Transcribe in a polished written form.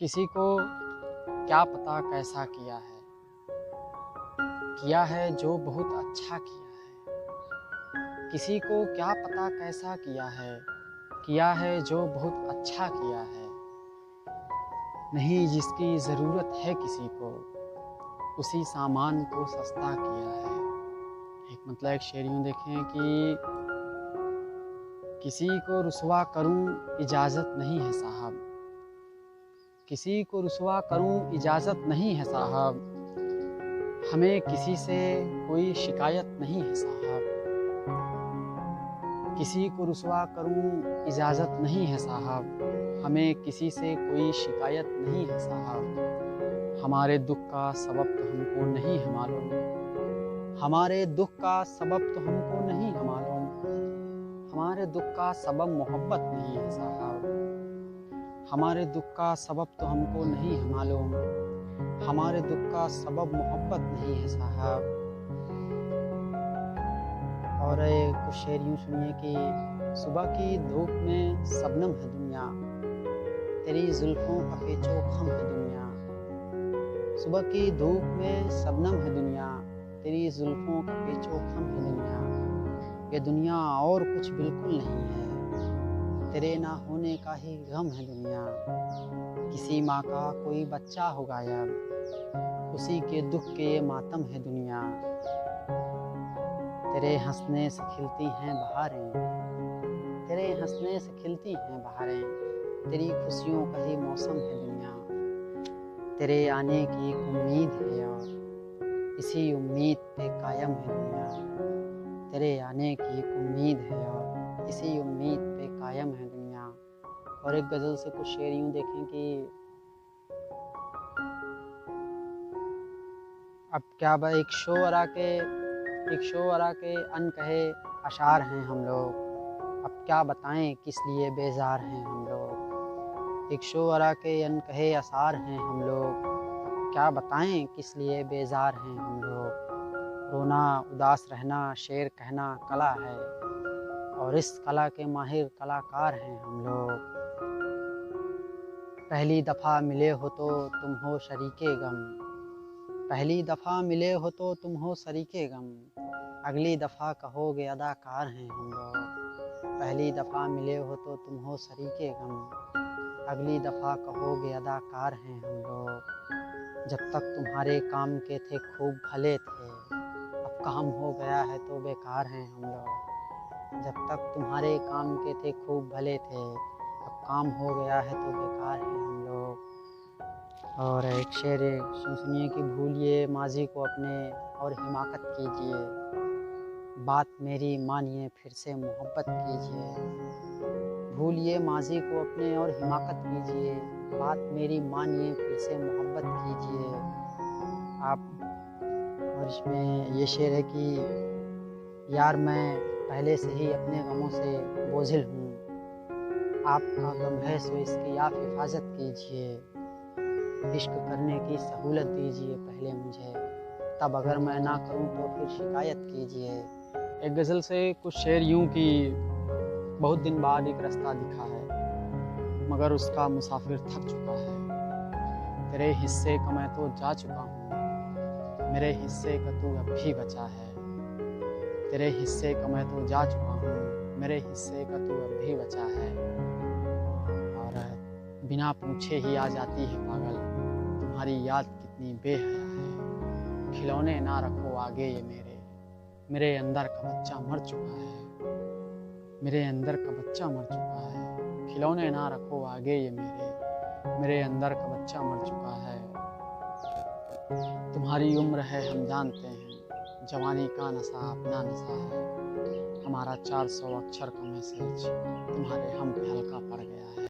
किसी को क्या पता कैसा किया है जो बहुत अच्छा किया है। किसी को क्या पता कैसा किया है जो बहुत अच्छा किया है। नहीं जिसकी ज़रूरत है किसी को, उसी सामान को सस्ता किया है। एक शेर यूँ देखें कि किसी को रुसवा करूं इजाज़त नहीं है साहब, किसी को रुसवा करूं इजाज़त नहीं है साहब, हमें किसी से कोई शिकायत नहीं है साहब। किसी को रुसवा करूं इजाज़त नहीं है साहब, हमें किसी से कोई शिकायत नहीं है साहब। हमारे दुख का सबब तो हमको नहीं है मालूम, हमारे दुख का सबब तो हमको नहीं है मालूम, हमारे दुख का सबब मोहब्बत नहीं है साहब। हमारे दुख का सबब तो हमको नहीं है मालूम, हमारे दुख का सबब मोहब्बत नहीं है साहब। और कुछ शेर यूँ सुनिए कि सुबह की धूप में शबनम है दुनिया, तेरी जुल्फ़ों का पेचो खम है दुनिया। सुबह की धूप में शबनम है दुनिया, तेरी जुल्फ़ों का पेचो खम है दुनिया। ये दुनिया और कुछ बिल्कुल नहीं है, तेरे ना होने का ही गम है दुनिया। किसी माँ का कोई बच्चा हो गायब, उसी के दुख के ये मातम है दुनिया। तेरे हंसने से खिलती हैं बहारें, तेरे हंसने से खिलती हैं बहारें, तेरी खुशियों का ही मौसम है दुनिया। तेरे आने की एक उम्मीद है और इसी उम्मीद पे कायम है दुनिया। तेरे आने की एक उम्मीद है और इसी उम्मीद पे कायम है दुनिया। और एक गज़ल से कुछ शेर यूँ देखें कि अब क्या एक शोअरा के अनकहे अशार हैं हम लोग। अब क्या बताएं किस लिए बेजार हैं हम लोग। एक शोअरा के अनकहे अशार हैं हम लोग, क्या बताएं किस लिए बेजार हैं हम लोग। रोना उदास रहना शेर कहना कला है, और इस कला के माहिर कलाकार हैं हम लोग। पहली दफ़ा मिले हो तो तुम हो शरीके गम, पहली दफ़ा मिले हो तो तुम हो शरीके गम, अगली दफ़ा कहोगे अदाकार हैं हम लोग। पहली दफ़ा मिले हो तो तुम हो शरीके गम, अगली दफ़ा कहोगे अदाकार हैं हम लोग। जब तक तुम्हारे काम के थे खूब भले थे, अब काम हो गया है तो बेकार हैं हम लोग। जब तक तुम्हारे काम के थे खूब भले थे, अब काम हो गया है तो बेकार हैं हम लोग। और एक शेर सुनिए कि भूलिए माजी को अपने और हिमाकत कीजिए, बात मेरी मानिए फिर से मोहब्बत कीजिए। भूलिए माजी को अपने और हिमाकत कीजिए, बात मेरी मानिए फिर से मोहब्बत कीजिए आप। और इसमें ये शेर है कि यार मैं पहले से ही अपने गमों से बोझिल हूँ, आपका गम है सो इसकी आप हिफाजत कीजिए। इश्क करने की सहूलत दीजिए पहले मुझे, तब अगर मैं ना करूं तो फिर शिकायत कीजिए। एक गज़ल से कुछ शेर यूँ कि बहुत दिन बाद एक रास्ता दिखा है, मगर उसका मुसाफिर थक चुका है। तेरे हिस्से का मैं तो जा चुका हूँ, मेरे हिस्से का तू अब भी बचा है। तेरे हिस्से का मैं तो जा चुका हूँ, मेरे हिस्से का तू अब भी बचा है। और बिना पूछे ही आ जाती है पागल, तुम्हारी याद कितनी बेहया है। खिलौने ना रखो आगे ये मेरे अंदर का बच्चा मर चुका है, मेरे अंदर का बच्चा मर चुका है। खिलौने ना रखो आगे ये मेरे अंदर का बच्चा मर चुका है। तुम्हारी उम्र है हम जानते हैं, जवानी का नशा अपना नशा है। हमारा 400 अक्षर का मैसेज तुम्हारे हम पे हल्का पड़ गया है।